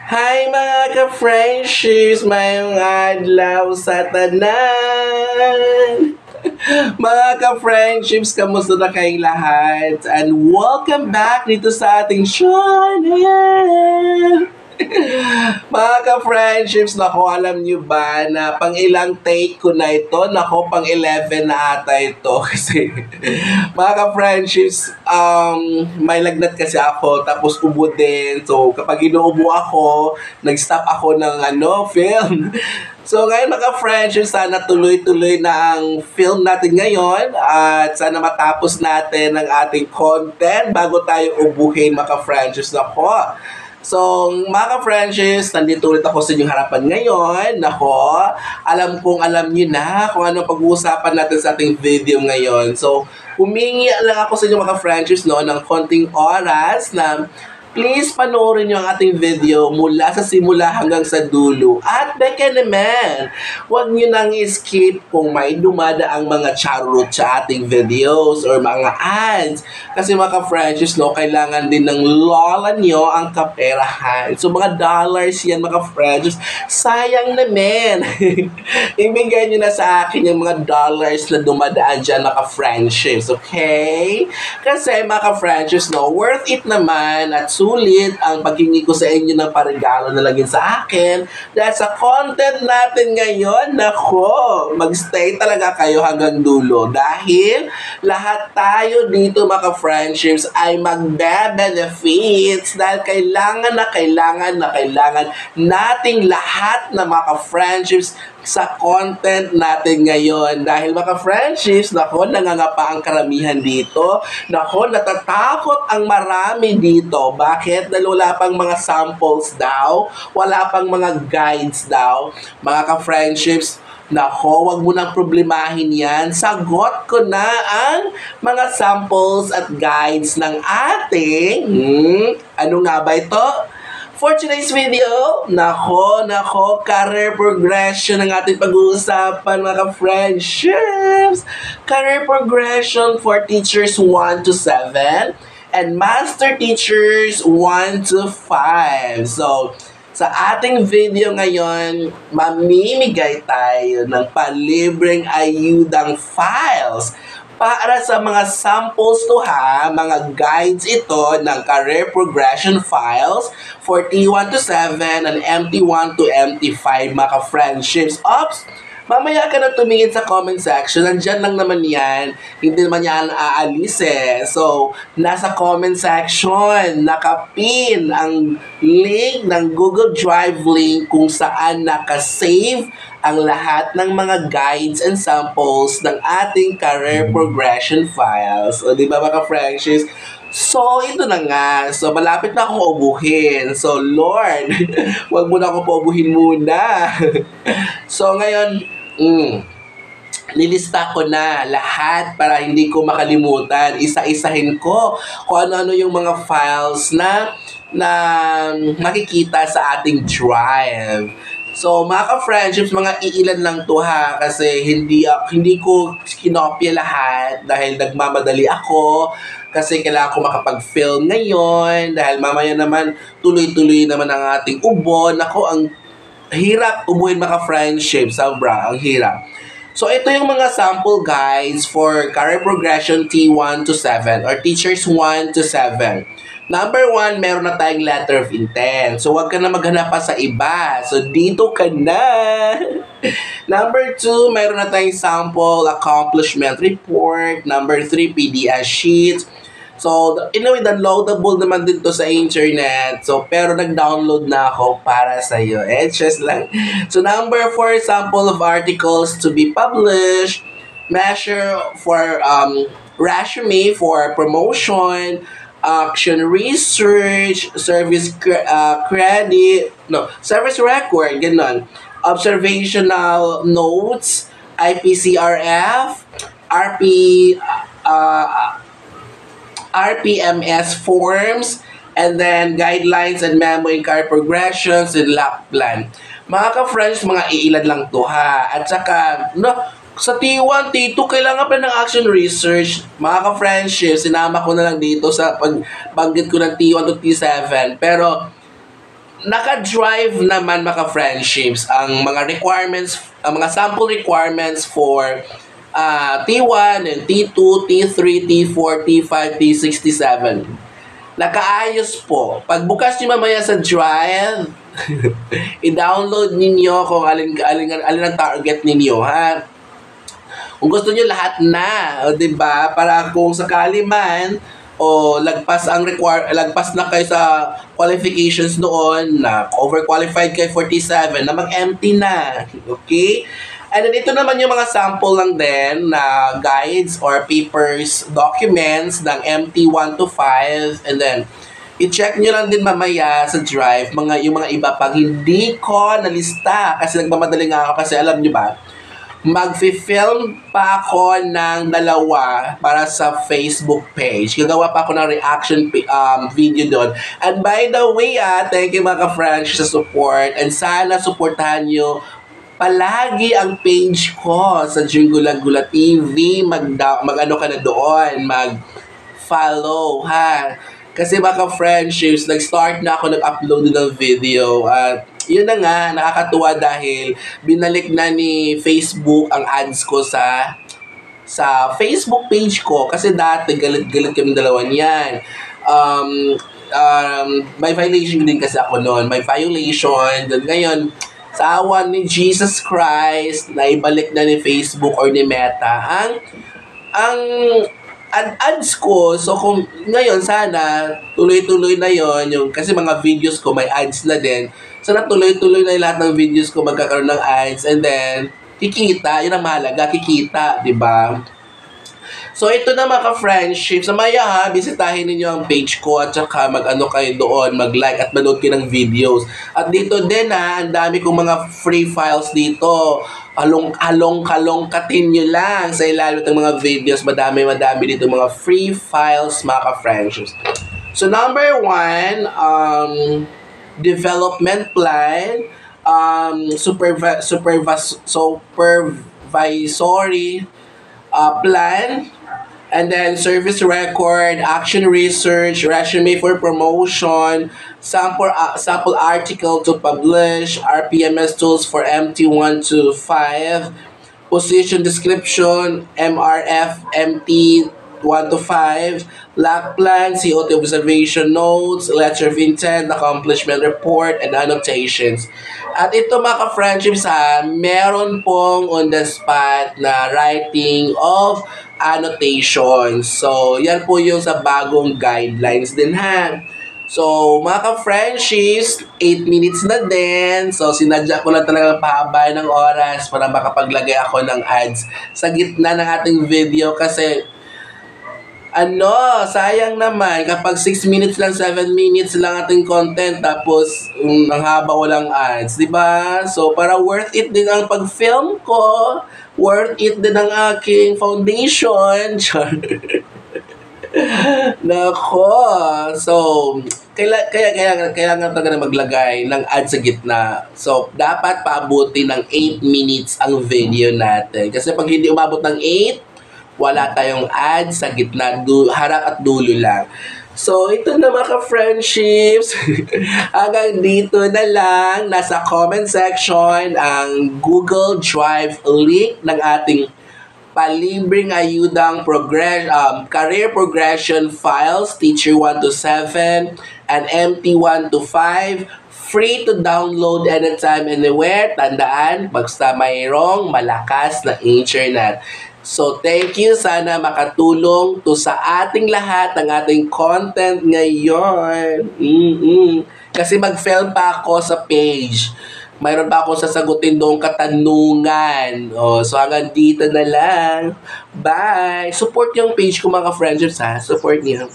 Hi mga ka-friendships, mayong adlaw sa tanan! Mga ka-friendships, kamusta na kayong lahat? And welcome back dito sa ating channel! Mga ka-friendships, nako, alam nyo ba na pang ilang take ko na ito? Nako, pang 11 na ata ito. Kasi, mga ka-friendships, may lagnat kasi ako, tapos ubo din. So, kapag inuubo ako, nag-stop ako ng film. So ngayon mga friendships, sana tuloy-tuloy na ang film natin ngayon at sana matapos natin ang ating content bago tayo ubuhin mga friendships nako. So, mga ka-friendships, nandito ulit ako sa inyong harapan ngayon. Nako, alam kong alam niyo na kung ano pag-uusapan natin sa ating video ngayon. So, humingi lang ako sa inyong mga friendships ng konting oras na please panoorin niyo ang ating video mula sa simula hanggang sa dulo. At beka naman, huwag niyo nang skip kung may dumadaang mga charot sa ating videos or mga ads. Kasi mga ka-friendships, kailangan din ng lola niyo ang kaperahan. So mga dollars yan mga friendships, sayang naman. Ibigay niyo na sa akin yung mga dollars na dumadaan dyan mga friendships, okay? Kasi mga ka-friendships, worth it naman at sulit ang paghingi ko sa inyo ng parigalo na lagyan sa akin. Dahil sa content natin ngayon, nako, magstay talaga kayo hanggang dulo. Dahil lahat tayo dito mga friendships ay magbe-benefits dahil kailangan nating lahat na mga friendships sa content natin ngayon. Dahil mga friendships, nako, nangangapa ang karamihan dito. Nako, natatakot ang marami dito. Bakit? Dahil wala pang mga samples daw. Wala pang mga guides daw. Mga ka-friendships, nako, wag mo nang problemahin yan. Sagot ko na ang mga samples at guides ng ating... ano nga ba ito? For today's video, nako, career progression ang ating pag-uusapan mga friendships. Career progression for teachers 1 to 7 and master teachers 1 to 5. So, sa ating video ngayon, mamimigay tayo ng palibreng ayudang files para sa mga samples to mga guides ito ng career progression files for T1 to 7 and MT1 to MT5 mga friendships. Ops! Mamaya ka na tumingin sa comment section. Nandyan lang naman yan. Hindi naman yan aalis eh. So, nasa comment section, nakapin ang link ng Google Drive link kung saan nakasave ang lahat ng mga guides and samples ng ating career progression files. O, di ba mga friendships? So, ito na nga. So, malapit na akong ubuhin. So, Lord, wag mo na akong paubuhin muna. So, ngayon, nilista ko na lahat para hindi ko makalimutan. Isa-isahin ko kung ano-ano yung mga files na makikita sa ating drive. So, mga ka-friendships, mga iilan lang to kasi hindi ko kinopya lahat dahil nagmamadali ako kasi kailangan ko makapag-film ngayon dahil mamaya naman tuloy-tuloy naman ang ating ubo. Nako, ang hirap ubuhin mga friendships, sobra, ang hirap. So, ito yung mga sample guides for career progression T1 to 7 or teachers 1 to 7. Number 1, meron na tayong letter of intent. So, wag ka na maghanap pa sa iba. So, dito ka na. Number 2, meron na tayong sample accomplishment report. Number 3, PDS sheet. So, anyway, downloadable naman din to sa internet. So, pero nag-download na ako para sa iyo. Just lang. So, number 4, sample of articles to be published. Measure for resume for promotion. Action research. Service service record. Ganon. Observational notes. IPCRF. RPMS forms, and then guidelines and memo in career progressions and lap plan. Mga ka-friends, mga iilan lang to At saka, sa T1, T2, kailangan pa ng action research. Mga ka-friendship, sinama ko na lang dito sa pagbanggit ko ng T1 to T7. Pero, naka-drive naman mga friendships ang mga requirements, ang mga sample requirements for T1 and T2, T3, T4, T5, T6, T7. Nakaayos po. Pagbukas nyo mamaya sa Drive, i-download ninyo kung alin ang target ninyo, ha? Kung gusto niyo lahat na, o 'di ba? Para kung sakali man o lagpas na kayo sa qualifications noon na overqualified kayo 47 na mag-empty na. Okay? And then ito naman yung mga sample lang din na guides or papers, documents ng MT 1 to 5, and then i-check nyo lang din mamaya sa Drive yung mga iba pang hindi ko nalista kasi nagmamadali nga ako kasi alam nyo ba, mag-film pa ako ng dalawa para sa Facebook page. Gagawa pa ako ng reaction video doon. And by the way, thank you mga ka-French sa support. And sana supportahan nyo palagi ang page ko sa Gula TV. Mag-ano ka na doon. Mag-follow, ha? Kasi mga ka-friendships, nag-start na ako nag-upload ng video. At yun na nga, nakakatuwa dahil binalik na ni Facebook ang ads ko sa Facebook page ko. Kasi dati, galit kami dalawa niyan. May violation din kasi ako noon. May violation. Then ngayon, sa awa ni Jesus Christ, naibalik na ni Facebook or ni Meta ang ads ko. So kung ngayon sana tuloy-tuloy na yon kasi mga videos ko may ads na din. Sana tuloy-tuloy na lahat ng videos ko magkakaroon ng ads, and then kikita, yun ang mahalaga, kikita, di ba? So ito na mga ka-friendships, mamaya ha, bisitahin ninyo ang page ko at saka mag-ano kayo doon, mag-like at manood kayo ng videos. At dito din ha, ang dami kong mga free files dito. Kalongkatin nyo lang sa ilalim ng mga videos. Madami dito mga free files mga ka-friendships. So number 1, development plan, supervisory plan, and then service record, action research, resume for promotion, sample article to publish, RPMS tools for MT1 to 5, position description, MRF, MT 1 to 5, LAC plan, COT observation notes, letter of intent, accomplishment report, and annotations. At ito mga ka-friendships meron pong on the spot na writing of annotations. So, yan po yung sa bagong guidelines din ha. So, mga ka-friendships, 8 minutes na din. So, sinadya ko lang talaga pahaba ng oras para makapaglagay ako ng ads sa gitna ng ating video kasi sayang naman kapag 6 minutes lang, 7 minutes lang ating content tapos ang haba walang ads, di ba? So para worth it din ang pag-film ko, worth it din ang aking foundation. Nako. So kailangan talaga na maglagay ng ads sa gitna. So dapat paabuti ng 8 minutes ang video natin. Kasi pag hindi umabot ng 8, wala tayong ads sa gitna, harap at dulo lang. So, ito na mga ka-friendships. Hanggang dito na lang. Nasa comment section ang Google Drive link ng ating palibreng ayudang career progression files, Teacher 1 to 7 and MT 1 to 5. Free to download anytime, anywhere. Tandaan, basta mayroong malakas na internet. So, thank you. Sana makatulong to sa ating lahat ng ating content ngayon. Kasi mag-film pa ako sa page. Mayroon pa ako sasagutin doong katanungan. So, hanggang dito na lang. Bye! Support yung page ko mga friendships ha. Support niyo.